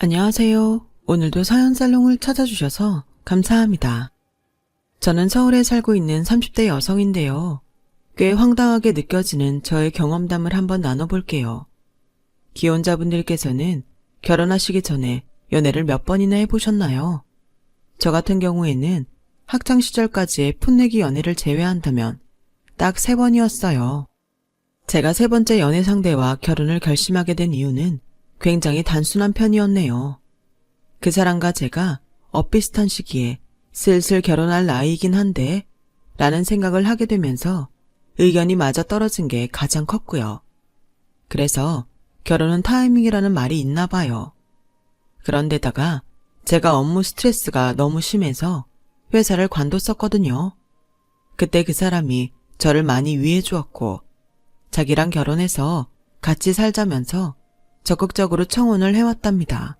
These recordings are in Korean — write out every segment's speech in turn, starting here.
안녕하세요. 오늘도 사연살롱을 찾아주셔서 감사합니다. 저는 서울에 살고 있는 30대 여성인데요. 꽤 황당하게 느껴지는 저의 경험담을 한번 나눠볼게요. 기혼자분들께서는 결혼하시기 전에 연애를 몇 번이나 해보셨나요? 저 같은 경우에는 학창시절까지의 풋내기 연애를 제외한다면 딱 3번이었어요. 제가 3번째 연애 상대와 결혼을 결심하게 된 이유는 굉장히 단순한 편이었네요. 그 사람과 제가 엇비슷한 시기에 슬슬 결혼할 나이이긴 한데 라는 생각을 하게 되면서 의견이 맞아 떨어진 게 가장 컸고요. 그래서 결혼은 타이밍이라는 말이 있나 봐요. 그런데다가 제가 업무 스트레스가 너무 심해서 회사를 관뒀었거든요. 그때 그 사람이 저를 많이 위해 주었고 자기랑 결혼해서 같이 살자면서 적극적으로 청혼을 해왔답니다.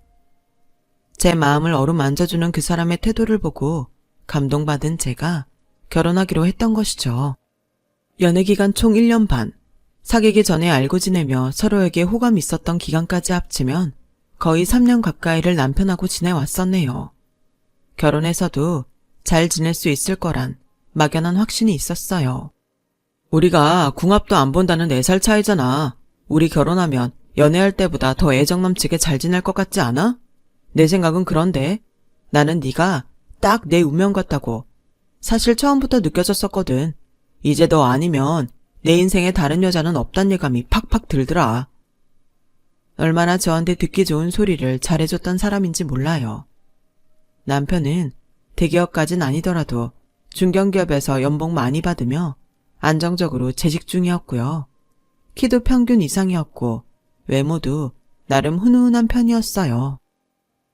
제 마음을 어루만져주는 그 사람의 태도를 보고 감동받은 제가 결혼하기로 했던 것이죠. 연애기간 총 1년 반, 사귀기 전에 알고 지내며 서로에게 호감이 있었던 기간까지 합치면 거의 3년 가까이를 남편하고 지내왔었네요. 결혼해서도 잘 지낼 수 있을 거란 막연한 확신이 있었어요. 우리가 궁합도 안 본다는 4살 차이잖아. 우리 결혼하면 연애할 때보다 더 애정 넘치게 잘 지낼 것 같지 않아? 내 생각은 그런데 나는 네가 딱 내 운명 같다고 사실 처음부터 느껴졌었거든. 이제 너 아니면 내 인생에 다른 여자는 없단 예감이 팍팍 들더라. 얼마나 저한테 듣기 좋은 소리를 잘해줬던 사람인지 몰라요. 남편은 대기업까진 아니더라도 중견기업에서 연봉 많이 받으며 안정적으로 재직 중이었고요. 키도 평균 이상이었고 외모도 나름 훈훈한 편이었어요.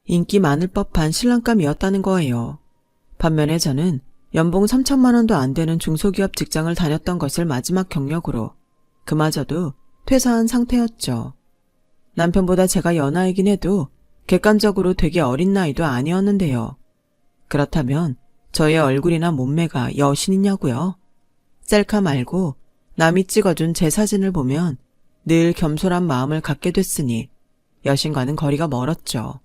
인기 많을 법한 신랑감이었다는 거예요. 반면에 저는 연봉 3천만 원도 안 되는 중소기업 직장을 다녔던 것을 마지막 경력으로 그마저도 퇴사한 상태였죠. 남편보다 제가 연하이긴 해도 객관적으로 되게 어린 나이도 아니었는데요. 그렇다면 저의 얼굴이나 몸매가 여신이냐고요? 셀카 말고 남이 찍어준 제 사진을 보면 늘 겸손한 마음을 갖게 됐으니 여신과는 거리가 멀었죠.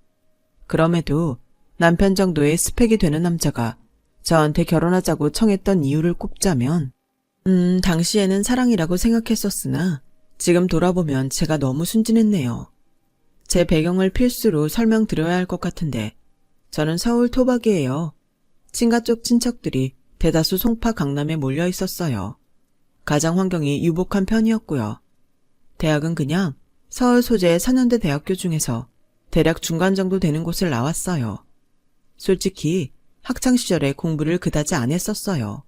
그럼에도 남편 정도의 스펙이 되는 남자가 저한테 결혼하자고 청했던 이유를 꼽자면 당시에는 사랑이라고 생각했었으나 지금 돌아보면 제가 너무 순진했네요. 제 배경을 필수로 설명드려야 할 것 같은데 저는 서울 토박이에요. 친가 쪽 친척들이 대다수 송파 강남에 몰려 있었어요. 가정 환경이 유복한 편이었고요. 대학은 그냥 서울 소재의 4년대 대학교 중에서 대략 중간 정도 되는 곳을 나왔어요. 솔직히 학창시절에 공부를 그다지 안 했었어요.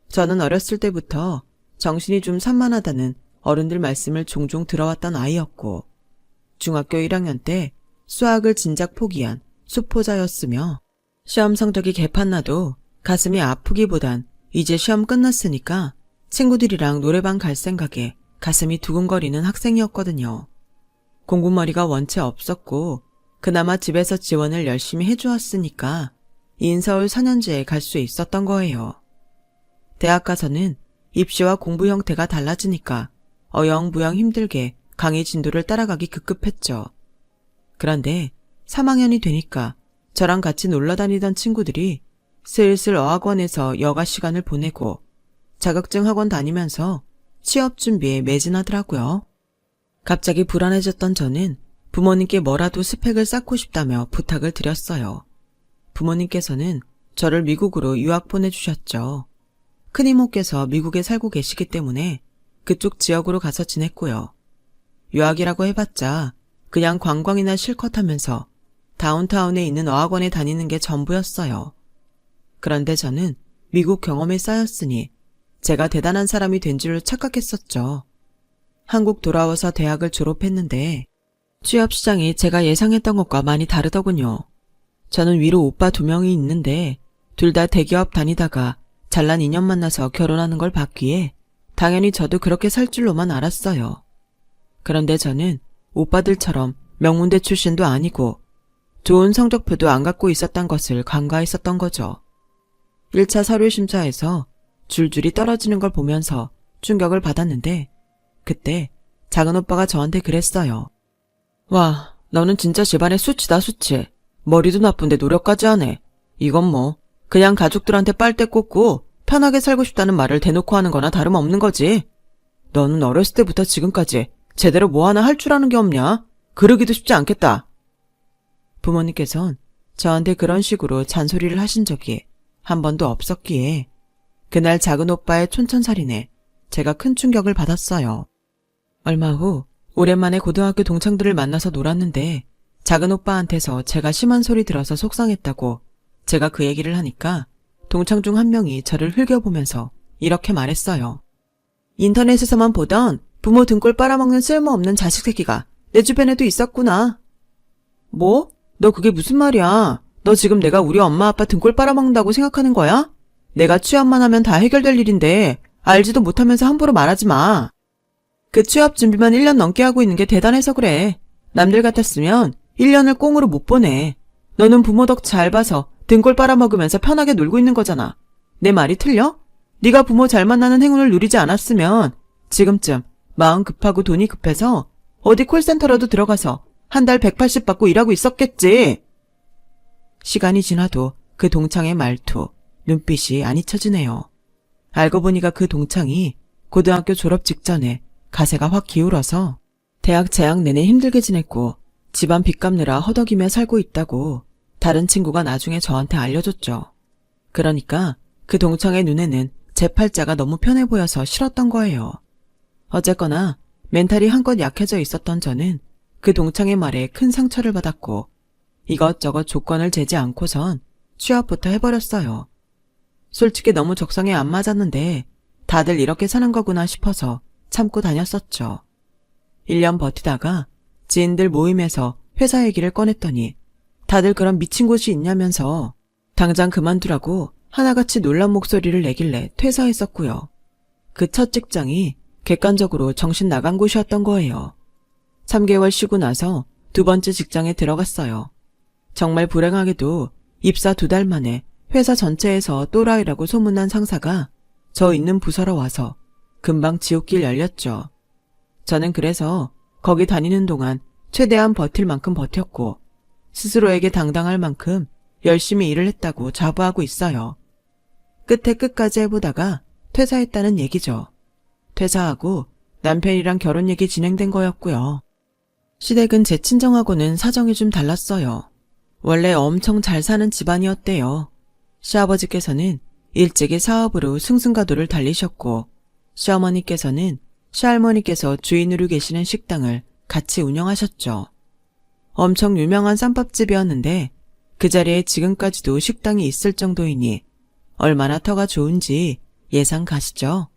저는 어렸을 때부터 정신이 좀 산만하다는 어른들 말씀을 종종 들어왔던 아이였고 중학교 1학년 때 수학을 진작 포기한 수포자였으며 시험 성적이 개판나도 가슴이 아프기보단 이제 시험 끝났으니까 친구들이랑 노래방 갈 생각에 가슴이 두근거리는 학생이었거든요. 공부머리가 원체 없었고 그나마 집에서 지원을 열심히 해주었으니까 인서울 4년제에 갈 수 있었던 거예요. 대학 가서는 입시와 공부 형태가 달라지니까 어영부영 힘들게 강의 진도를 따라가기 급급했죠. 그런데 3학년이 되니까 저랑 같이 놀러 다니던 친구들이 슬슬 어학원에서 여가 시간을 보내고 자격증 학원 다니면서 취업 준비에 매진하더라고요. 갑자기 불안해졌던 저는 부모님께 뭐라도 스펙을 쌓고 싶다며 부탁을 드렸어요. 부모님께서는 저를 미국으로 유학 보내주셨죠. 큰이모께서 미국에 살고 계시기 때문에 그쪽 지역으로 가서 지냈고요. 유학이라고 해봤자 그냥 관광이나 실컷 하면서 다운타운에 있는 어학원에 다니는 게 전부였어요. 그런데 저는 미국 경험이 쌓였으니 제가 대단한 사람이 된 줄 착각했었죠. 한국 돌아와서 대학을 졸업했는데 취업시장이 제가 예상했던 것과 많이 다르더군요. 저는 위로 오빠 2명이 있는데 둘 다 대기업 다니다가 잘난 인연 만나서 결혼하는 걸 봤기에 당연히 저도 그렇게 살 줄로만 알았어요. 그런데 저는 오빠들처럼 명문대 출신도 아니고 좋은 성적표도 안 갖고 있었던 것을 간과했었던 거죠. 1차 서류 심사에서 줄줄이 떨어지는 걸 보면서 충격을 받았는데 그때 작은 오빠가 저한테 그랬어요. 와, 너는 진짜 집안의 수치다, 수치. 머리도 나쁜데 노력까지 하네. 이건 뭐 그냥 가족들한테 빨대 꽂고 편하게 살고 싶다는 말을 대놓고 하는 거나 다름없는 거지. 너는 어렸을 때부터 지금까지 제대로 뭐 하나 할 줄 아는 게 없냐? 그러기도 쉽지 않겠다. 부모님께선 저한테 그런 식으로 잔소리를 하신 적이 한 번도 없었기에 그날 작은 오빠의 촌천살인에 제가 큰 충격을 받았어요. 얼마 후 오랜만에 고등학교 동창들을 만나서 놀았는데 작은 오빠한테서 제가 심한 소리 들어서 속상했다고 제가 그 얘기를 하니까 동창 중 한 명이 저를 흘겨보면서 이렇게 말했어요. 인터넷에서만 보던 부모 등골 빨아먹는 쓸모없는 자식 새끼가 내 주변에도 있었구나. 뭐? 너 그게 무슨 말이야? 너 지금 내가 우리 엄마 아빠 등골 빨아먹는다고 생각하는 거야? 내가 취업만 하면 다 해결될 일인데 알지도 못하면서 함부로 말하지 마. 그 취업 준비만 1년 넘게 하고 있는 게 대단해서 그래. 남들 같았으면 1년을 꽁으로 못 보내. 너는 부모 덕 잘 봐서 등골 빨아먹으면서 편하게 놀고 있는 거잖아. 내 말이 틀려? 네가 부모 잘 만나는 행운을 누리지 않았으면 지금쯤 마음 급하고 돈이 급해서 어디 콜센터라도 들어가서 한 달 180 받고 일하고 있었겠지. 시간이 지나도 그 동창의 말투, 눈빛이 안 잊혀지네요. 알고 보니까 그 동창이 고등학교 졸업 직전에 가세가 확 기울어서 대학 재학 내내 힘들게 지냈고 집안 빚 갚느라 허덕이며 살고 있다고 다른 친구가 나중에 저한테 알려줬죠. 그러니까 그 동창의 눈에는 제 팔자가 너무 편해 보여서 싫었던 거예요. 어쨌거나 멘탈이 한껏 약해져 있었던 저는 그 동창의 말에 큰 상처를 받았고 이것저것 조건을 재지 않고선 취업부터 해버렸어요. 솔직히 너무 적성에 안 맞았는데 다들 이렇게 사는 거구나 싶어서 참고 다녔었죠. 1년 버티다가 지인들 모임에서 회사 얘기를 꺼냈더니 다들 그런 미친 곳이 있냐면서 당장 그만두라고 하나같이 놀란 목소리를 내길래 퇴사했었고요. 그 첫 직장이 객관적으로 정신 나간 곳이었던 거예요. 3개월 쉬고 나서 두 번째 직장에 들어갔어요. 정말 불행하게도 입사 2달 만에 회사 전체에서 또라이라고 소문난 상사가 저 있는 부서로 와서 금방 지옥길 열렸죠. 저는 그래서 거기 다니는 동안 최대한 버틸 만큼 버텼고 스스로에게 당당할 만큼 열심히 일을 했다고 자부하고 있어요. 끝에 끝까지 해보다가 퇴사했다는 얘기죠. 퇴사하고 남편이랑 결혼 얘기 진행된 거였고요. 시댁은 제 친정하고는 사정이 좀 달랐어요. 원래 엄청 잘 사는 집안이었대요. 시아버지께서는 일찍이 사업으로 승승가도를 달리셨고 시어머니께서는 시할머니께서 주인으로 계시는 식당을 같이 운영하셨죠. 엄청 유명한 쌈밥집이었는데 그 자리에 지금까지도 식당이 있을 정도이니 얼마나 터가 좋은지 예상 가시죠?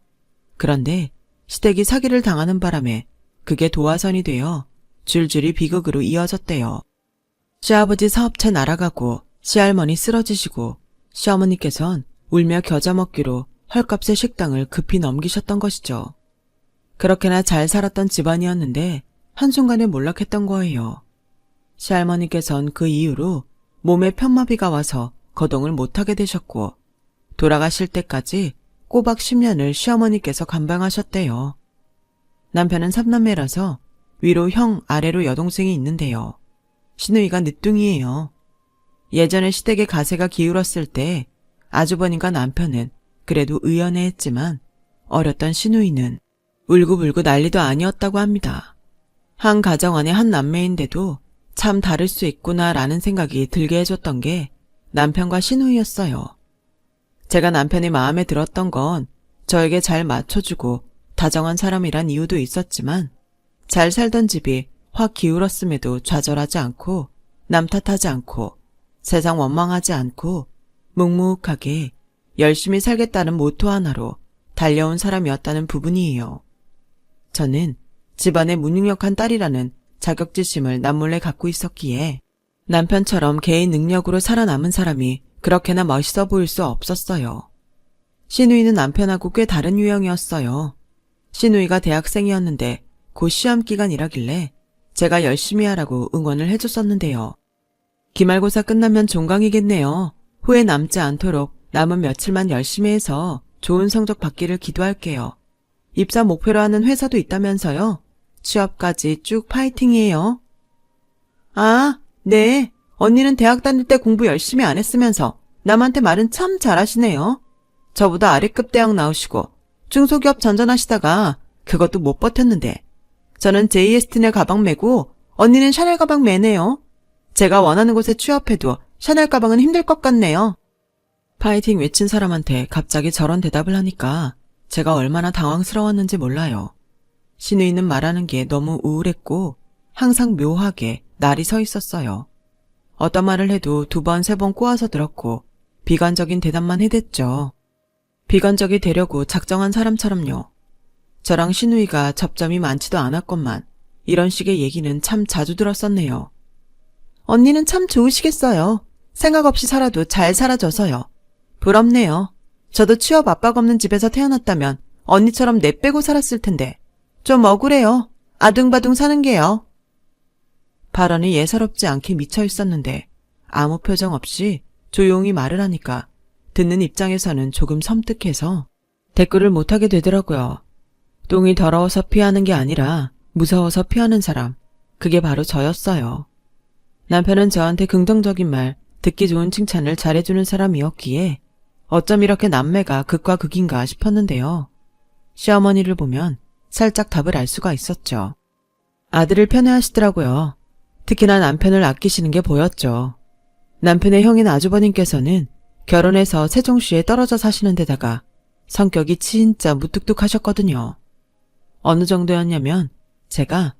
그런데 시댁이 사기를 당하는 바람에 그게 도화선이 되어 줄줄이 비극으로 이어졌대요. 시아버지 사업체 날아가고 시할머니 쓰러지시고 시어머니께선 울며 겨자 먹기로 헐값의 식당을 급히 넘기셨던 것이죠. 그렇게나 잘 살았던 집안이었는데 한순간에 몰락했던 거예요. 시할머니께선 그 이후로 몸에 편마비가 와서 거동을 못하게 되셨고 돌아가실 때까지 꼬박 10년을 시어머니께서 감방하셨대요. 남편은 3남매라서 위로 형, 아래로 여동생이 있는데요. 시누이가 늦둥이에요. 예전에 시댁에 가세가 기울었을 때 아주버님과 남편은 그래도 의연해했지만 어렸던 시누이는 울고불고 난리도 아니었다고 합니다. 한 가정 안에 한 남매인데도 참 다를 수 있구나라는 생각이 들게 해줬던 게 남편과 시누이였어요. 제가 남편이 마음에 들었던 건 저에게 잘 맞춰주고 다정한 사람이란 이유도 있었지만 잘 살던 집이 확 기울었음에도 좌절하지 않고 남 탓하지 않고 세상 원망하지 않고 묵묵하게 열심히 살겠다는 모토 하나로 달려온 사람이었다는 부분이에요. 저는 집안의 무능력한 딸이라는 자격지심을 남몰래 갖고 있었기에 남편처럼 개인 능력으로 살아남은 사람이 그렇게나 멋있어 보일 수 없었어요. 시누이는 남편하고 꽤 다른 유형이었어요. 시누이가 대학생이었는데 곧 시험 기간이라길래 제가 열심히 하라고 응원을 해줬었는데요. 기말고사 끝나면 종강이겠네요. 후회 남지 않도록 남은 며칠만 열심히 해서 좋은 성적 받기를 기도할게요. 입사 목표로 하는 회사도 있다면서요. 취업까지 쭉 파이팅이에요. 아, 네. 언니는 대학 다닐 때 공부 열심히 안 했으면서 남한테 말은 참 잘하시네요. 저보다 아래급 대학 나오시고 중소기업 전전하시다가 그것도 못 버텼는데 저는 JS틴의 가방 메고 언니는 샤넬 가방 매네요. 제가 원하는 곳에 취업해도 샤넬 가방은 힘들 것 같네요. 파이팅 외친 사람한테 갑자기 저런 대답을 하니까 제가 얼마나 당황스러웠는지 몰라요. 신우이는 말하는 게 너무 우울했고 항상 묘하게 날이 서 있었어요. 어떤 말을 해도 2번, 3번 꼬아서 들었고 비관적인 대답만 해댔죠. 비관적이 되려고 작정한 사람처럼요. 저랑 신우이가 접점이 많지도 않았건만 이런 식의 얘기는 참 자주 들었었네요. 언니는 참 좋으시겠어요. 생각 없이 살아도 잘 살아줘서요. 부럽네요. 저도 취업 압박 없는 집에서 태어났다면 언니처럼 내빼고 살았을 텐데 좀 억울해요. 아둥바둥 사는 게요. 발언이 예사롭지 않게 미쳐 있었는데 아무 표정 없이 조용히 말을 하니까 듣는 입장에서는 조금 섬뜩해서 댓글을 못하게 되더라고요. 똥이 더러워서 피하는 게 아니라 무서워서 피하는 사람, 그게 바로 저였어요. 남편은 저한테 긍정적인 말, 듣기 좋은 칭찬을 잘해주는 사람이었기에 어쩜 이렇게 남매가 극과 극인가 싶었는데요. 시어머니를 보면 살짝 답을 알 수가 있었죠. 아들을 편애하시더라고요. 특히나 남편을 아끼시는 게 보였죠. 남편의 형인 아주버님께서는 결혼해서 세종시에 떨어져 사시는 데다가 성격이 진짜 무뚝뚝하셨거든요. 어느 정도였냐면 제가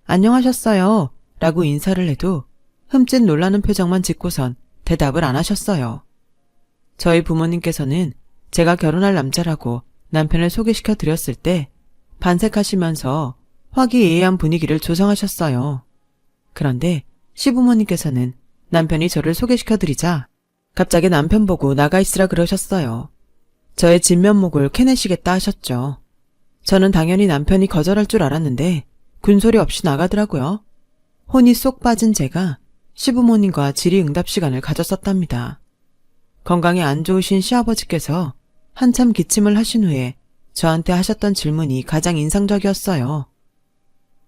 안녕하셨어요 라고 인사를 해도 흠칫 놀라는 표정만 짓고선 대답을 안 하셨어요. 저희 부모님께서는 제가 결혼할 남자라고 남편을 소개시켜 드렸을 때 반색하시면서 화기애애한 분위기를 조성하셨어요. 그런데 시부모님께서는 남편이 저를 소개시켜 드리자 갑자기 남편 보고 나가 있으라 그러셨어요. 저의 진면목을 캐내시겠다 하셨죠. 저는 당연히 남편이 거절할 줄 알았는데 군소리 없이 나가더라고요. 혼이 쏙 빠진 제가 시부모님과 질의응답 시간을 가졌었답니다. 건강이 안 좋으신 시아버지께서 한참 기침을 하신 후에 저한테 하셨던 질문이 가장 인상적이었어요.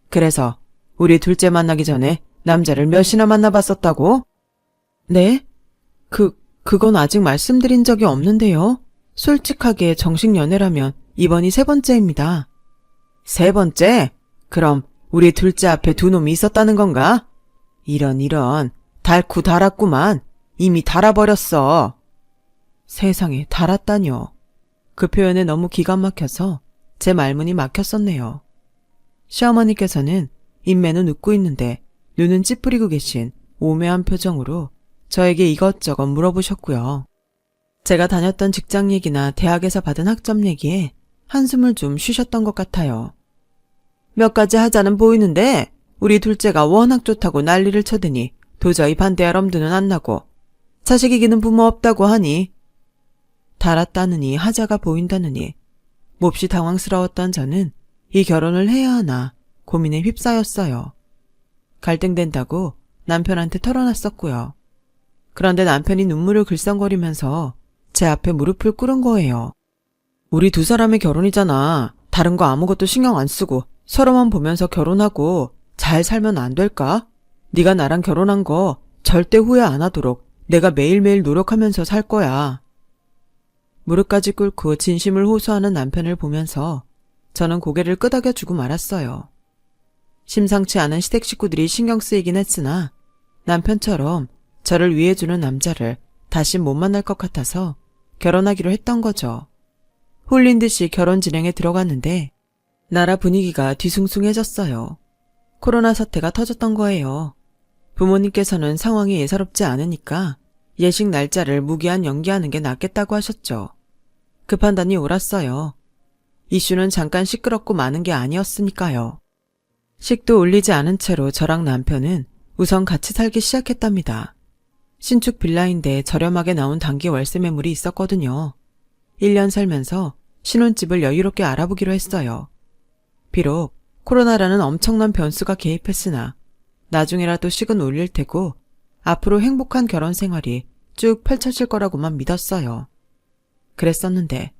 그래서 우리 둘째 만나기 전에 남자를 몇이나 만나봤었다고? 네? 그건 아직 말씀드린 적이 없는데요. 솔직하게 정식 연애라면 이번이 3번째입니다. 3번째? 그럼 우리 둘째 앞에 2놈이 있었다는 건가? 이런 달고 달았구만. 이미 달아버렸어. 세상에 달았다뇨. 그 표현에 너무 기가 막혀서 제 말문이 막혔었네요. 시어머니께서는 인매는 웃고 있는데 눈은 찌푸리고 계신 오묘한 표정으로 저에게 이것저것 물어보셨고요. 제가 다녔던 직장 얘기나 대학에서 받은 학점 얘기에 한숨을 좀 쉬셨던 것 같아요. 몇 가지 하자는 보이는데 우리 둘째가 워낙 좋다고 난리를 쳐대니 도저히 반대할 엄두는 안 나고 자식 이기는 부모 없다고 하니 달았다느니 하자가 보인다느니 몹시 당황스러웠던 저는 이 결혼을 해야 하나 고민에 휩싸였어요. 갈등된다고 남편한테 털어놨었고요. 그런데 남편이 눈물을 글썽거리면서 제 앞에 무릎을 꿇은 거예요. 우리 2사람의 결혼이잖아. 다른 거 아무것도 신경 안 쓰고 서로만 보면서 결혼하고 잘 살면 안 될까? 네가 나랑 결혼한 거 절대 후회 안 하도록 내가 매일매일 노력하면서 살 거야. 무릎까지 꿇고 진심을 호소하는 남편을 보면서 저는 고개를 끄덕여주고 말았어요. 심상치 않은 시댁 식구들이 신경 쓰이긴 했으나 남편처럼 저를 위해주는 남자를 다시 못 만날 것 같아서 결혼하기로 했던 거죠. 홀린 듯이 결혼 진행에 들어갔는데 나라 분위기가 뒤숭숭해졌어요. 코로나 사태가 터졌던 거예요. 부모님께서는 상황이 예사롭지 않으니까 예식 날짜를 무기한 연기하는 게 낫겠다고 하셨죠. 그 판단이 옳았어요. 이슈는 잠깐 시끄럽고 많은 게 아니었으니까요. 식도 올리지 않은 채로 저랑 남편은 우선 같이 살기 시작했답니다. 신축 빌라인데 저렴하게 나온 단기 월세 매물이 있었거든요. 1년 살면서 신혼집을 여유롭게 알아보기로 했어요. 비록 코로나라는 엄청난 변수가 개입했으나 나중에라도 식은 올릴 테고 앞으로 행복한 결혼 생활이 쭉 펼쳐질 거라고만 믿었어요. 그랬었는데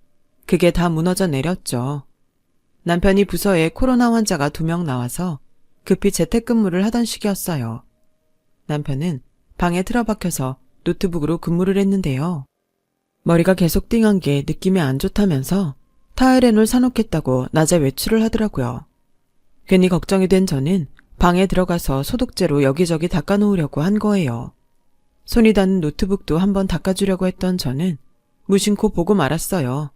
그게 다 무너져 내렸죠. 남편이 부서에 코로나 환자가 2명 나와서 급히 재택근무를 하던 시기였어요. 남편은 방에 틀어박혀서 노트북으로 근무를 했는데요. 머리가 계속 띵한 게 느낌이 안 좋다면서 타이레놀 사놓겠다고 낮에 외출을 하더라고요. 괜히 걱정이 된 저는 방에 들어가서 소독제로 여기저기 닦아놓으려고 한 거예요. 손이 닿는 노트북도 한번 닦아주려고 했던 저는 무심코 보고 말았어요.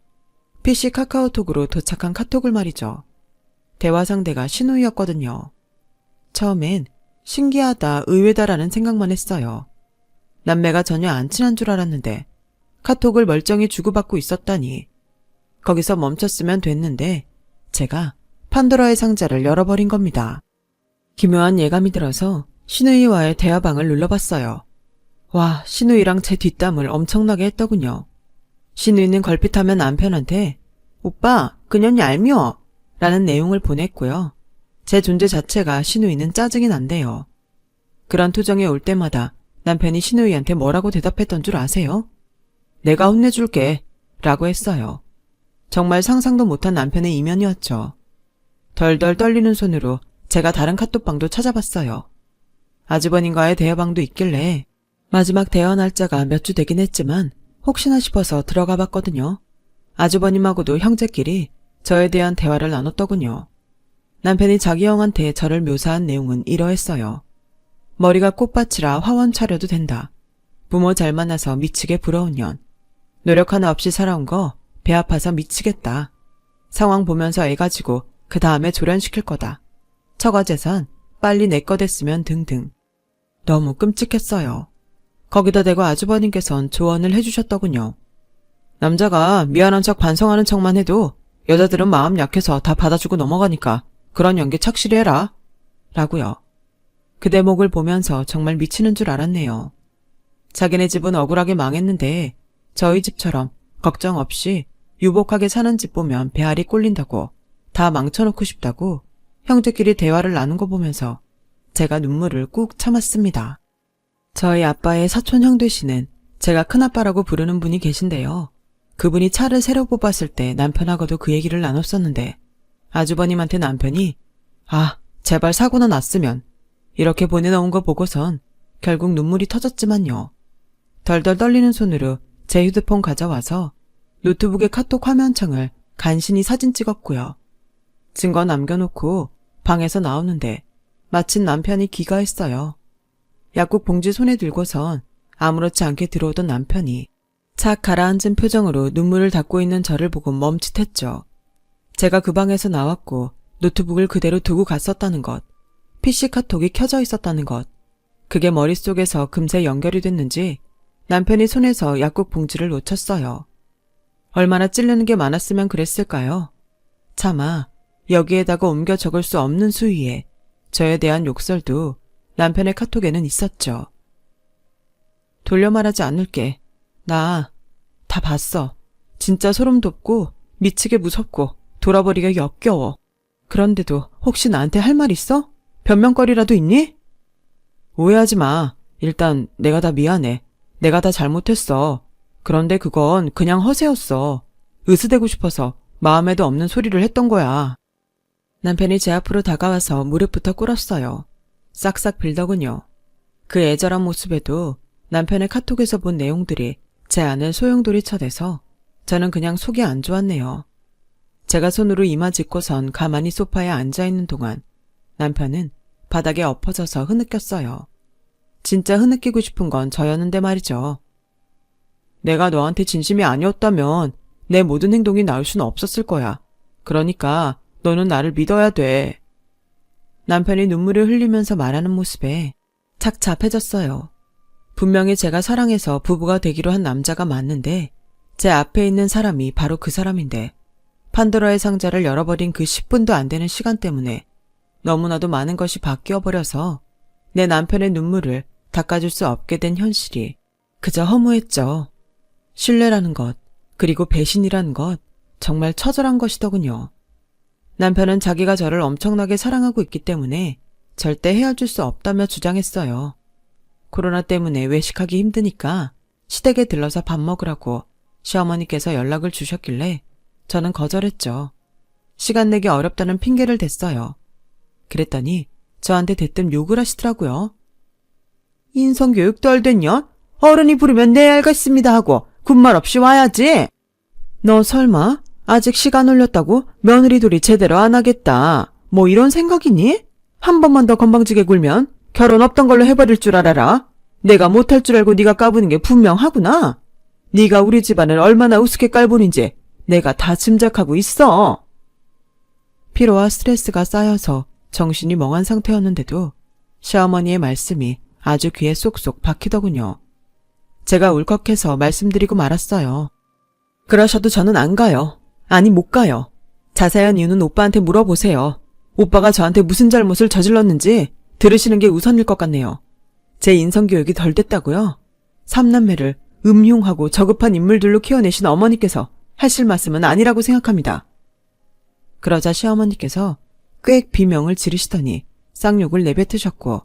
PC 카카오톡으로 도착한 카톡을 말이죠. 대화 상대가 신우이였거든요. 처음엔 신기하다, 의외다라는 생각만 했어요. 남매가 전혀 안 친한 줄 알았는데 카톡을 멀쩡히 주고받고 있었다니. 거기서 멈췄으면 됐는데 제가 판도라의 상자를 열어버린 겁니다. 기묘한 예감이 들어서 신우이와의 대화방을 눌러봤어요. 와, 신우이랑 제 뒷담을 엄청나게 했더군요. 신우이는 걸핏하면 남편한테 오빠, 그년 얄미워 라는 내용을 보냈고요. 제 존재 자체가 신우이는 짜증이 난대요. 그런 투정이 올 때마다 남편이 신우이한테 뭐라고 대답했던 줄 아세요? 내가 혼내줄게 라고 했어요. 정말 상상도 못한 남편의 이면이었죠. 덜덜 떨리는 손으로 제가 다른 카톡방도 찾아봤어요. 아주버님과의 대화방도 있길래 마지막 대화 날짜가 몇 주 되긴 했지만 혹시나 싶어서 들어가 봤거든요. 아주버님하고도 형제끼리 저에 대한 대화를 나눴더군요. 남편이 자기 형한테 저를 묘사한 내용은 이러했어요. 머리가 꽃밭이라 화원 차려도 된다. 부모 잘 만나서 미치게 부러운 년. 노력 하나 없이 살아온 거 배 아파서 미치겠다. 상황 보면서 애 가지고 그 다음에 조련시킬 거다. 처가재산 빨리 내 거 됐으면 등등. 너무 끔찍했어요. 거기다 대고 아주버님께선 조언을 해주셨더군요. 남자가 미안한 척 반성하는 척만 해도 여자들은 마음 약해서 다 받아주고 넘어가니까 그런 연기 착실히 해라. 라고요. 그 대목을 보면서 정말 미치는 줄 알았네요. 자기네 집은 억울하게 망했는데 저희 집처럼 걱정 없이 유복하게 사는 집 보면 배알이 꼴린다고, 다 망쳐놓고 싶다고 형제끼리 대화를 나눈 거 보면서 제가 눈물을 꾹 참았습니다. 저희 아빠의 사촌 형 되시는 제가 큰아빠라고 부르는 분이 계신데요. 그분이 차를 새로 뽑았을 때 남편하고도 그 얘기를 나눴었는데 아주버님한테 남편이 아, 제발 사고나 났으면 이렇게 보내놓은 거 보고선 결국 눈물이 터졌지만요. 덜덜 떨리는 손으로 제 휴대폰 가져와서 노트북의 카톡 화면창을 간신히 사진 찍었고요. 증거 남겨놓고 방에서 나오는데 마침 남편이 귀가했어요. 약국 봉지 손에 들고선 아무렇지 않게 들어오던 남편이 착 가라앉은 표정으로 눈물을 닦고 있는 저를 보고 멈칫했죠. 제가 그 방에서 나왔고 노트북을 그대로 두고 갔었다는 것, PC 카톡이 켜져 있었다는 것, 그게 머릿속에서 금세 연결이 됐는지 남편이 손에서 약국 봉지를 놓쳤어요. 얼마나 찔르는 게 많았으면 그랬을까요? 차마 여기에다가 옮겨 적을 수 없는 수위에 저에 대한 욕설도 남편의 카톡에는 있었죠. 돌려 말하지 않을게. 나 다 봤어. 진짜 소름 돋고 미치게 무섭고 돌아버리기 역겨워. 그런데도 혹시 나한테 할 말 있어? 변명거리라도 있니? 오해하지 마. 일단 내가 다 미안해. 내가 다 잘못했어. 그런데 그건 그냥 허세였어. 으스대고 싶어서 마음에도 없는 소리를 했던 거야. 남편이 제 앞으로 다가와서 무릎부터 꿇었어요. 싹싹 빌더군요. 그 애절한 모습에도 남편의 카톡에서 본 내용들이 제 안을 소용돌이 쳐대서 저는 그냥 속이 안 좋았네요. 제가 손으로 이마 짚고선 가만히 소파에 앉아있는 동안 남편은 바닥에 엎어져서 흐느꼈어요. 진짜 흐느끼고 싶은 건 저였는데 말이죠. 내가 너한테 진심이 아니었다면 내 모든 행동이 나올 수는 없었을 거야. 그러니까 너는 나를 믿어야 돼. 남편이 눈물을 흘리면서 말하는 모습에 착잡해졌어요. 분명히 제가 사랑해서 부부가 되기로 한 남자가 맞는데 제 앞에 있는 사람이 바로 그 사람인데 판도라의 상자를 열어버린 그 10분도 안 되는 시간 때문에 너무나도 많은 것이 바뀌어버려서 내 남편의 눈물을 닦아줄 수 없게 된 현실이 그저 허무했죠. 신뢰라는 것, 그리고 배신이라는 것, 정말 처절한 것이더군요. 남편은 자기가 저를 엄청나게 사랑하고 있기 때문에 절대 헤어질 수 없다며 주장했어요. 코로나 때문에 외식하기 힘드니까 시댁에 들러서 밥 먹으라고 시어머니께서 연락을 주셨길래 저는 거절했죠. 시간 내기 어렵다는 핑계를 댔어요. 그랬더니 저한테 대뜸 욕을 하시더라고요. 인성교육도 덜 됐냐? 어른이 부르면 네 알겠습니다 하고 군말 없이 와야지. 너 설마 아직 시간 올렸다고 며느리들이 제대로 안 하겠다 뭐 이런 생각이니? 한 번만 더 건방지게 굴면 결혼 없던 걸로 해버릴 줄 알아라. 내가 못할 줄 알고 네가 까부는 게 분명하구나. 네가 우리 집안을 얼마나 우습게 깔보는지 내가 다 짐작하고 있어. 피로와 스트레스가 쌓여서 정신이 멍한 상태였는데도 시어머니의 말씀이 아주 귀에 쏙쏙 박히더군요. 제가 울컥해서 말씀드리고 말았어요. 그러셔도 저는 안 가요. 아니 못 가요. 자세한 이유는 오빠한테 물어보세요. 오빠가 저한테 무슨 잘못을 저질렀는지 들으시는 게 우선일 것 같네요. 제 인성교육이 덜 됐다고요? 삼남매를 음흉하고 저급한 인물들로 키워내신 어머니께서 하실 말씀은 아니라고 생각합니다. 그러자 시어머니께서 꽤 비명을 지르시더니 쌍욕을 내뱉으셨고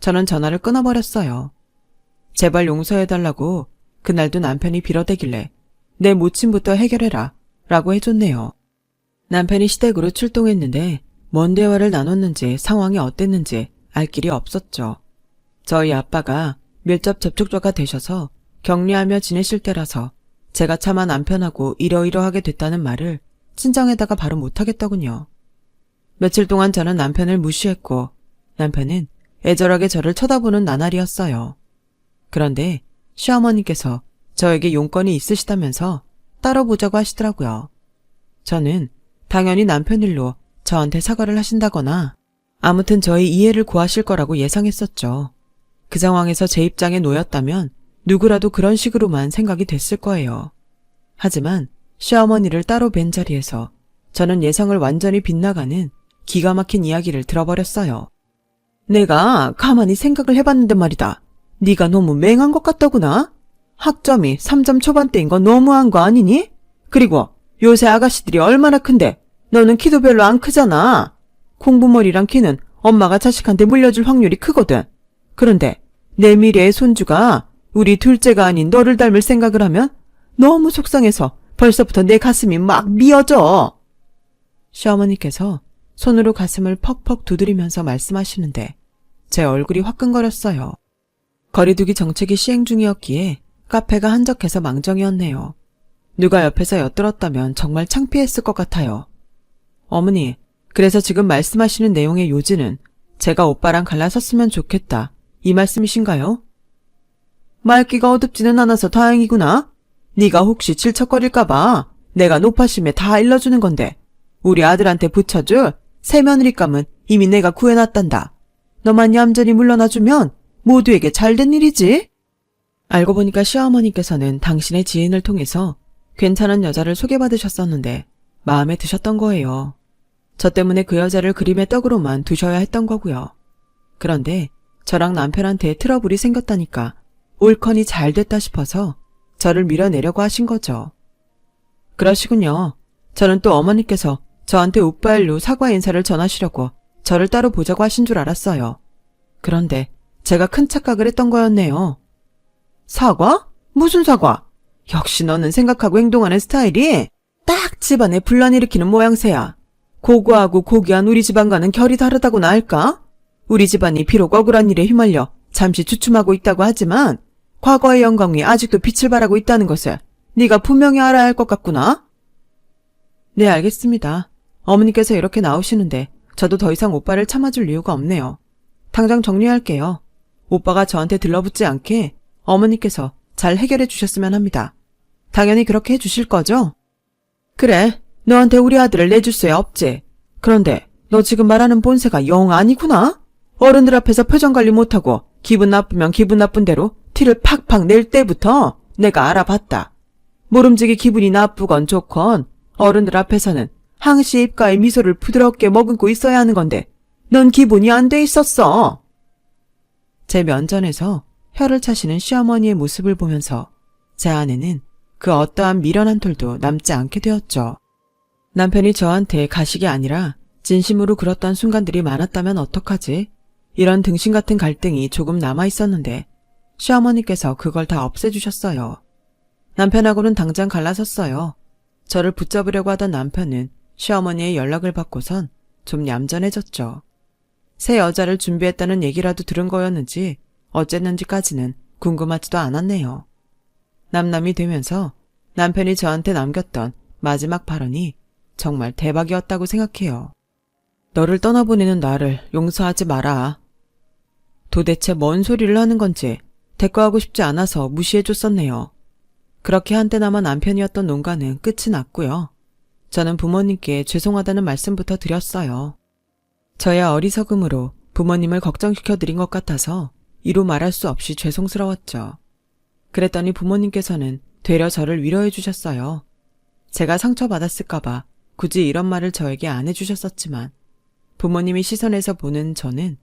저는 전화를 끊어버렸어요. 제발 용서해달라고 그날도 남편이 빌어대길래 내 모친부터 해결해라 라고 해줬네요. 남편이 시댁으로 출동했는데 뭔 대화를 나눴는지 상황이 어땠는지 알 길이 없었죠. 저희 아빠가 밀접 접촉자가 되셔서 격리하며 지내실 때라서 제가 차마 남편하고 이러이러하게 됐다는 말을 친정에다가 바로 못하겠더군요. 며칠 동안 저는 남편을 무시했고 남편은 애절하게 저를 쳐다보는 나날이었어요. 그런데 시어머니께서 저에게 용건이 있으시다면서 따로 보자고 하시더라고요. 저는 당연히 남편 일로 저한테 사과를 하신다거나 아무튼 저의 이해를 구하실 거라고 예상했었죠. 그 상황에서 제 입장에 놓였다면 누구라도 그런 식으로만 생각이 됐을 거예요. 하지만 시어머니를 따로 뵌 자리에서 저는 예상을 완전히 빗나가는 기가 막힌 이야기를 들어버렸어요. 내가 가만히 생각을 해봤는데 말이다. 네가 너무 맹한 것 같더구나. 학점이 3점 초반대인 건 너무한 거 아니니? 그리고 요새 아가씨들이 얼마나 큰데 너는 키도 별로 안 크잖아. 공부머리랑 키는 엄마가 자식한테 물려줄 확률이 크거든. 그런데 내 미래의 손주가 우리 둘째가 아닌 너를 닮을 생각을 하면 너무 속상해서 벌써부터 내 가슴이 막 미어져. 시어머니께서 손으로 가슴을 퍽퍽 두드리면서 말씀하시는데 제 얼굴이 화끈거렸어요. 거리두기 정책이 시행 중이었기에 카페가 한적해서 망정이었네요. 누가 옆에서 엿들었다면 정말 창피했을 것 같아요. 어머니, 그래서 지금 말씀하시는 내용의 요지는 제가 오빠랑 갈라섰으면 좋겠다. 이 말씀이신가요? 말귀가 어둡지는 않아서 다행이구나. 네가 혹시 질척거릴까봐 내가 노파심에 다 일러주는 건데 우리 아들한테 붙여줄 새며느리감은 이미 내가 구해놨단다. 너만 얌전히 물러나주면 모두에게 잘된 일이지. 알고 보니까 시어머니께서는 당신의 지인을 통해서 괜찮은 여자를 소개받으셨었는데 마음에 드셨던 거예요. 저 때문에 그 여자를 그림의 떡으로만 두셔야 했던 거고요. 그런데 저랑 남편한테 트러블이 생겼다니까 옳거니 잘 됐다 싶어서 저를 밀어내려고 하신 거죠. 그러시군요. 저는 또 어머니께서 저한테 오빠일로 사과 인사를 전하시려고 저를 따로 보자고 하신 줄 알았어요. 그런데 제가 큰 착각을 했던 거였네요. 사과? 무슨 사과? 역시 너는 생각하고 행동하는 스타일이 딱 집안에 분란 일으키는 모양새야. 고고하고 고귀한 우리 집안과는 결이 다르다고나 할까? 우리 집안이 비록 억울한 일에 휘말려 잠시 주춤하고 있다고 하지만 과거의 영광이 아직도 빛을 발하고 있다는 것을 네가 분명히 알아야 할 것 같구나. 네, 알겠습니다. 어머니께서 이렇게 나오시는데 저도 더 이상 오빠를 참아줄 이유가 없네요. 당장 정리할게요. 오빠가 저한테 들러붙지 않게 어머니께서 잘 해결해 주셨으면 합니다. 당연히 그렇게 해주실 거죠? 그래, 너한테 우리 아들을 내줄 수야 없지. 그런데 너 지금 말하는 본새가 영 아니구나? 어른들 앞에서 표정 관리 못하고 기분 나쁘면 기분 나쁜 대로 티를 팍팍 낼 때부터 내가 알아봤다. 모름지기 기분이 나쁘건 좋건 어른들 앞에서는 항시 입가에 미소를 부드럽게 머금고 있어야 하는 건데 넌 기분이 안 돼 있었어. 제 면전에서 혀를 차시는 시어머니의 모습을 보면서 제 안에는 그 어떠한 미련 한 톨도 남지 않게 되었죠. 남편이 저한테 가식이 아니라 진심으로 굴었던 순간들이 많았다면 어떡하지? 이런 등신 같은 갈등이 조금 남아 있었는데 시어머니께서 그걸 다 없애주셨어요. 남편하고는 당장 갈라섰어요. 저를 붙잡으려고 하던 남편은 시어머니의 연락을 받고선 좀 얌전해졌죠. 새 여자를 준비했다는 얘기라도 들은 거였는지 어쨌는지까지는 궁금하지도 않았네요. 남남이 되면서 남편이 저한테 남겼던 마지막 발언이 정말 대박이었다고 생각해요. 너를 떠나보내는 나를 용서하지 마라. 도대체 뭔 소리를 하는 건지 대꾸하고 싶지 않아서 무시해줬었네요. 그렇게 한때나마 남편이었던 농가는 끝이 났고요. 저는 부모님께 죄송하다는 말씀부터 드렸어요. 저의 어리석음으로 부모님을 걱정시켜드린 것 같아서 이루 말할 수 없이 죄송스러웠죠. 그랬더니 부모님께서는 되려 저를 위로해 주셨어요. 제가 상처받았을까봐 굳이 이런 말을 저에게 안 해주셨었지만 부모님이 시선에서 보는 저는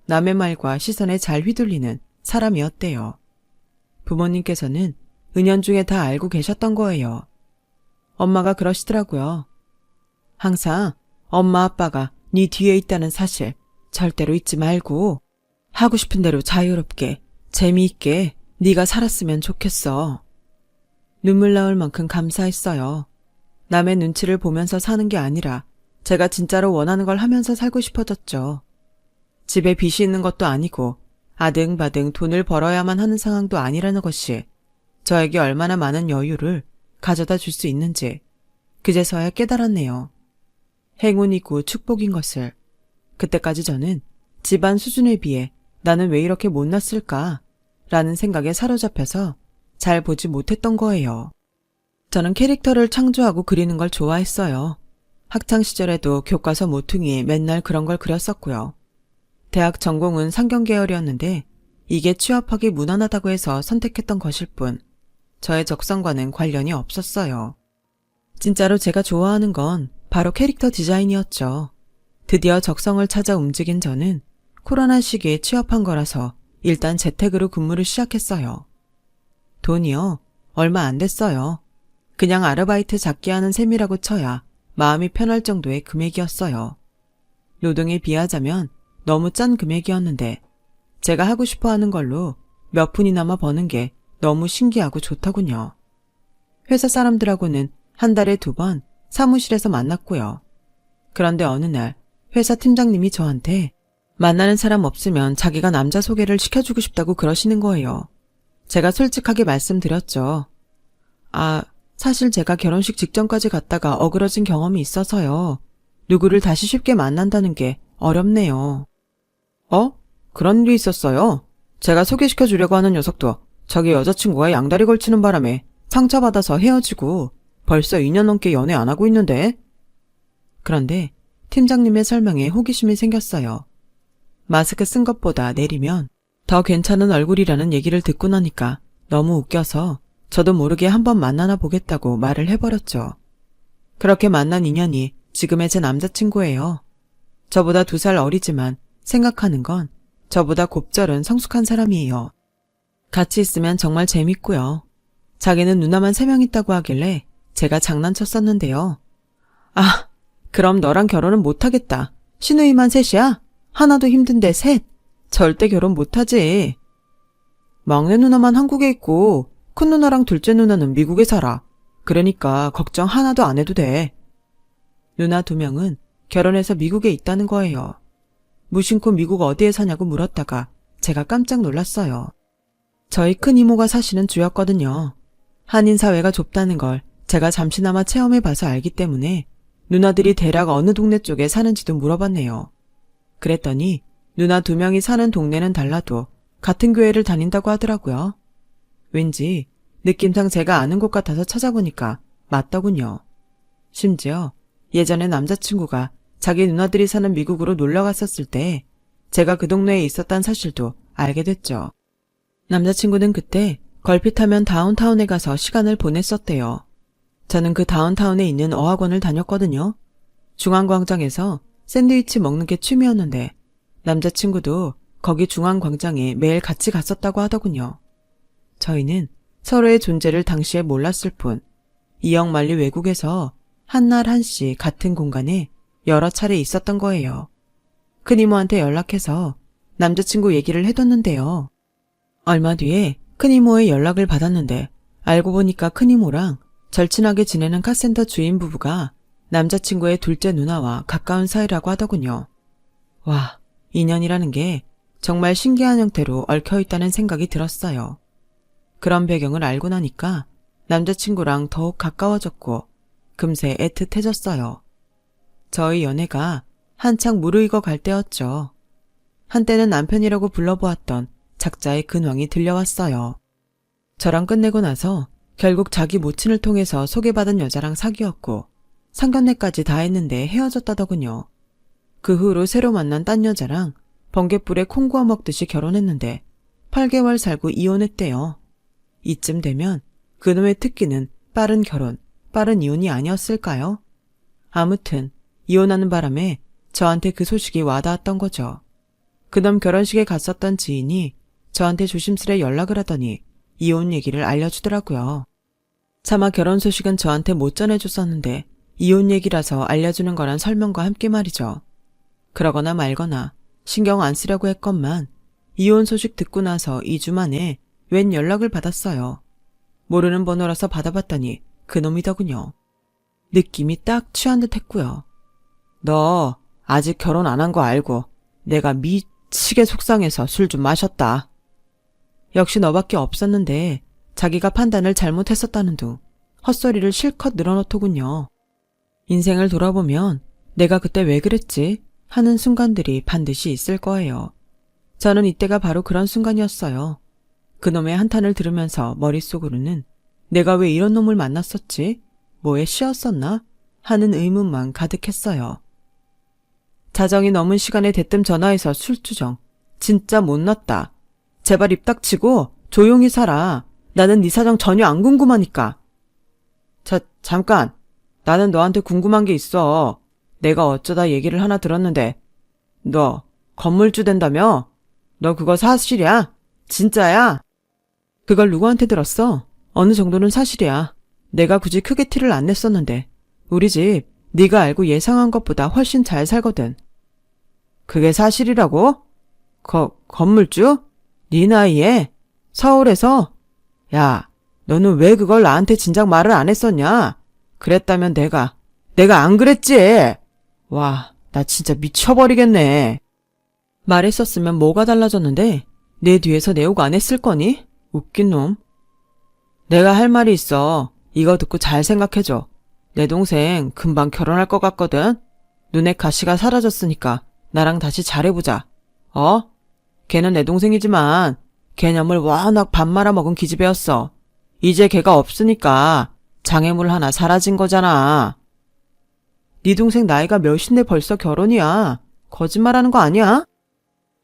남의 말과 시선에 잘 휘둘리는 사람이었대요. 부모님께서는 은연중에 다 알고 계셨던 거예요. 엄마가 그러시더라고요. 항상 엄마 아빠가 네 뒤에 있다는 사실 절대로 잊지 말고 하고 싶은 대로 자유롭게 재미있게 네가 살았으면 좋겠어. 눈물 나올 만큼 감사했어요. 남의 눈치를 보면서 사는 게 아니라 제가 진짜로 원하는 걸 하면서 살고 싶어졌죠. 집에 빚이 있는 것도 아니고 아등바등 돈을 벌어야만 하는 상황도 아니라는 것이 저에게 얼마나 많은 여유를 가져다 줄 수 있는지 그제서야 깨달았네요. 행운이고 축복인 것을. 그때까지 저는 집안 수준에 비해 나는 왜 이렇게 못났을까 라는 생각에 사로잡혀서 잘 보지 못했던 거예요. 저는 캐릭터를 창조하고 그리는 걸 좋아했어요. 학창시절에도 교과서 모퉁이에 맨날 그런 걸 그렸었고요. 대학 전공은 상경계열이었는데 이게 취업하기 무난하다고 해서 선택했던 것일 뿐 저의 적성과는 관련이 없었어요. 진짜로 제가 좋아하는 건 바로 캐릭터 디자인이었죠. 드디어 적성을 찾아 움직인 저는 코로나 시기에 취업한 거라서 일단 재택으로 근무를 시작했어요. 돈이요? 얼마 안 됐어요. 그냥 아르바이트 잡기 하는 셈이라고 쳐야 마음이 편할 정도의 금액이었어요. 노동에 비하자면 너무 짠 금액이었는데 제가 하고 싶어 하는 걸로 몇 푼이나마 버는 게 너무 신기하고 좋더군요. 회사 사람들하고는 한 달에 2번 사무실에서 만났고요. 그런데 어느 날 회사 팀장님이 저한테 만나는 사람 없으면 자기가 남자 소개를 시켜주고 싶다고 그러시는 거예요. 제가 솔직하게 말씀드렸죠. 사실 제가 결혼식 직전까지 갔다가 어그러진 경험이 있어서요. 누구를 다시 쉽게 만난다는 게 어렵네요. 그런 일이 있었어요? 제가 소개시켜주려고 하는 녀석도 자기 여자친구가 양다리 걸치는 바람에 상처받아서 헤어지고 벌써 2년 넘게 연애 안 하고 있는데? 그런데 팀장님의 설명에 호기심이 생겼어요. 마스크 쓴 것보다 내리면 더 괜찮은 얼굴이라는 얘기를 듣고 나니까 너무 웃겨서 저도 모르게 한번 만나나 보겠다고 말을 해버렸죠. 그렇게 만난 인연이 지금의 제 남자친구예요. 저보다 2살 어리지만 생각하는 건 저보다 곱절은 성숙한 사람이에요. 같이 있으면 정말 재밌고요. 자기는 누나만 3명 있다고 하길래 제가 장난쳤었는데요. 그럼 너랑 결혼은 못하겠다. 시누이만 3이야? 하나도 힘든데 3? 절대 결혼 못하지. 막내 누나만 한국에 있고 큰 누나랑 둘째 누나는 미국에 살아. 그러니까 걱정 하나도 안 해도 돼. 누나 2명은 결혼해서 미국에 있다는 거예요. 무심코 미국 어디에 사냐고 물었다가 제가 깜짝 놀랐어요. 저희 큰 이모가 사시는 주였거든요. 한인 사회가 좁다는 걸 제가 잠시나마 체험해봐서 알기 때문에 누나들이 대략 어느 동네 쪽에 사는지도 물어봤네요. 그랬더니 누나 2명이 사는 동네는 달라도 같은 교회를 다닌다고 하더라고요. 왠지 느낌상 제가 아는 곳 같아서 찾아보니까 맞더군요. 심지어 예전에 남자친구가 자기 누나들이 사는 미국으로 놀러 갔었을 때 제가 그 동네에 있었다는 사실도 알게 됐죠. 남자친구는 그때 걸핏하면 다운타운에 가서 시간을 보냈었대요. 저는 그 다운타운에 있는 어학원을 다녔거든요. 중앙광장에서 샌드위치 먹는 게 취미였는데 남자친구도 거기 중앙광장에 매일 같이 갔었다고 하더군요. 저희는 서로의 존재를 당시에 몰랐을 뿐 이역만리 외국에서 한날 한씨 같은 공간에 여러 차례 있었던 거예요. 큰 이모한테 연락해서 남자친구 얘기를 해뒀는데요. 얼마 뒤에 큰 이모의 연락을 받았는데 알고 보니까 큰 이모랑 절친하게 지내는 카센터 주인 부부가 남자친구의 둘째 누나와 가까운 사이라고 하더군요. 와, 인연이라는 게 정말 신기한 형태로 얽혀있다는 생각이 들었어요. 그런 배경을 알고 나니까 남자친구랑 더욱 가까워졌고 금세 애틋해졌어요. 저희 연애가 한창 무르익어 갈 때였죠. 한때는 남편이라고 불러보았던 작자의 근황이 들려왔어요. 저랑 끝내고 나서 결국 자기 모친을 통해서 소개받은 여자랑 사귀었고 상견례까지 다 했는데 헤어졌다더군요. 그 후로 새로 만난 딴 여자랑 번갯불에 콩 구워 먹듯이 결혼했는데 8개월 살고 이혼했대요. 이쯤 되면 그놈의 특기는 빠른 결혼, 빠른 이혼이 아니었을까요? 아무튼 이혼하는 바람에 저한테 그 소식이 와닿았던 거죠. 그놈 결혼식에 갔었던 지인이 저한테 조심스레 연락을 하더니 이혼 얘기를 알려주더라고요. 차마 결혼 소식은 저한테 못 전해줬었는데 이혼 얘기라서 알려주는 거란 설명과 함께 말이죠. 그러거나 말거나 신경 안 쓰려고 했건만 이혼 소식 듣고 나서 2주 만에 웬 연락을 받았어요. 모르는 번호라서 받아봤더니 그놈이더군요. 느낌이 딱 취한 듯 했고요. 너 아직 결혼 안 한 거 알고 내가 미치게 속상해서 술 좀 마셨다. 역시 너밖에 없었는데 자기가 판단을 잘못했었다는 둥 헛소리를 실컷 늘어놓더군요. 인생을 돌아보면 내가 그때 왜 그랬지 하는 순간들이 반드시 있을 거예요. 저는 이때가 바로 그런 순간이었어요. 그놈의 한탄을 들으면서 머릿속으로는 내가 왜 이런 놈을 만났었지? 뭐에 씌었었나? 하는 의문만 가득했어요. 자정이 넘은 시간에 대뜸 전화해서 술주정. 진짜 못났다. 제발 입 닥치고 조용히 살아. 나는 네 사정 전혀 안 궁금하니까. 잠깐. 나는 너한테 궁금한 게 있어. 내가 어쩌다 얘기를 하나 들었는데 너 건물주 된다며? 너 그거 사실이야? 진짜야? 그걸 누구한테 들었어? 어느 정도는 사실이야. 내가 굳이 크게 티를 안 냈었는데 우리 집 네가 알고 예상한 것보다 훨씬 잘 살거든. 그게 사실이라고? 건물주? 네 나이에? 서울에서? 야, 너는 왜 그걸 나한테 진작 말을 안 했었냐? 그랬다면 내가 안 그랬지? 와, 나 진짜 미쳐버리겠네. 말했었으면 뭐가 달라졌는데 내 뒤에서 내 욕 안 했을 거니? 웃긴 놈. 내가 할 말이 있어. 이거 듣고 잘 생각해줘. 내 동생 금방 결혼할 것 같거든? 눈에 가시가 사라졌으니까 나랑 다시 잘해보자. 걔는 내 동생이지만 개념을 워낙 밥 말아먹은 기집애였어. 이제 걔가 없으니까 장애물 하나 사라진 거잖아. 네 동생 나이가 몇인데 벌써 결혼이야. 거짓말하는 거 아니야?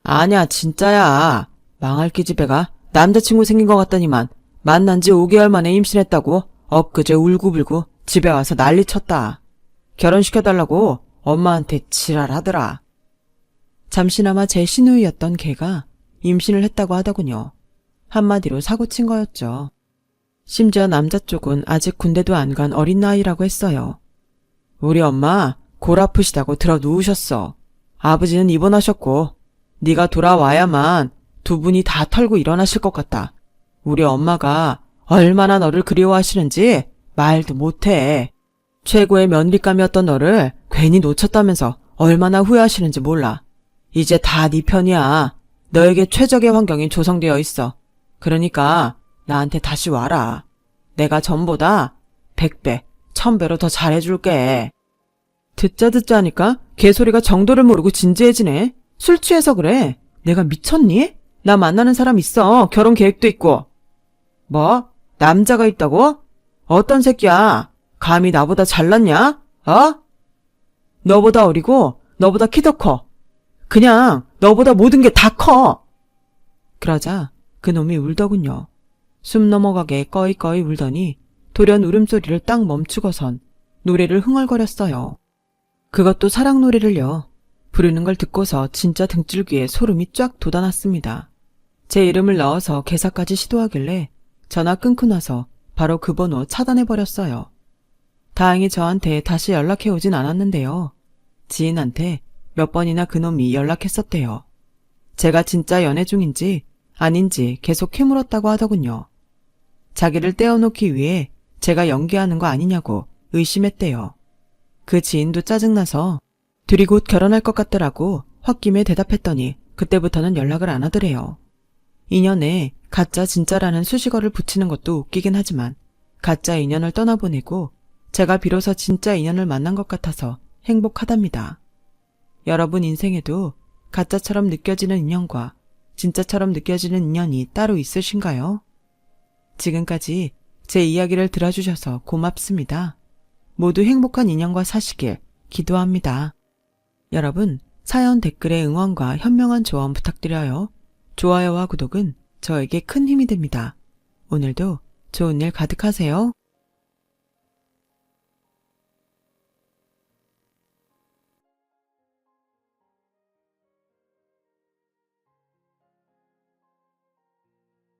아니야, 진짜야. 망할 기집애가 남자친구 생긴 것 같더니만 만난 지 5개월 만에 임신했다고 엊그제 울고불고 집에 와서 난리쳤다. 결혼시켜달라고 엄마한테 지랄하더라. 잠시나마 제 시누이였던 걔가 임신을 했다고 하더군요. 한마디로 사고친 거였죠. 심지어 남자 쪽은 아직 군대도 안 간 어린 나이라고 했어요. 우리 엄마 골 아프시다고 들어 누우셨어. 아버지는 입원하셨고 네가 돌아와야만 두 분이 다 털고 일어나실 것 같다. 우리 엄마가 얼마나 너를 그리워하시는지 말도 못해. 최고의 며느리감이었던 너를 괜히 놓쳤다면서 얼마나 후회하시는지 몰라. 이제 다 네 편이야. 너에게 최적의 환경이 조성되어 있어. 그러니까 나한테 다시 와라. 내가 전보다 100배, 1000배로 더 잘해줄게. 듣자 하니까 개소리가 정도를 모르고 진지해지네. 술 취해서 그래. 내가 미쳤니? 나 만나는 사람 있어. 결혼 계획도 있고. 뭐? 남자가 있다고? 어떤 새끼야? 감히 나보다 잘났냐? 너보다 어리고 너보다 키도 커. 그냥 너보다 모든 게 다 커. 그러자 그놈이 울더군요. 숨 넘어가게 꺼이꺼이 울더니 돌연 울음소리를 딱 멈추고선 노래를 흥얼거렸어요. 그것도 사랑 노래를요. 부르는 걸 듣고서 진짜 등줄기에 소름이 쫙 돋아났습니다. 제 이름을 넣어서 개사까지 시도하길래 전화 끊고 나서 바로 그 번호 차단해버렸어요. 다행히 저한테 다시 연락해오진 않았는데요. 지인한테 몇 번이나 그놈이 연락했었대요. 제가 진짜 연애 중인지 아닌지 계속 캐물었다고 하더군요. 자기를 떼어놓기 위해 제가 연기하는 거 아니냐고 의심했대요. 그 지인도 짜증나서 둘이 곧 결혼할 것 같더라고 홧김에 대답했더니 그때부터는 연락을 안 하더래요. 인연에 가짜 진짜라는 수식어를 붙이는 것도 웃기긴 하지만 가짜 인연을 떠나보내고 제가 비로소 진짜 인연을 만난 것 같아서 행복하답니다. 여러분 인생에도 가짜처럼 느껴지는 인연과 진짜처럼 느껴지는 인연이 따로 있으신가요? 지금까지 제 이야기를 들어주셔서 고맙습니다. 모두 행복한 인연과 사시길 기도합니다. 여러분, 사연 댓글에 응원과 현명한 조언 부탁드려요. 좋아요와 구독은 저에게 큰 힘이 됩니다. 오늘도 좋은 일 가득하세요.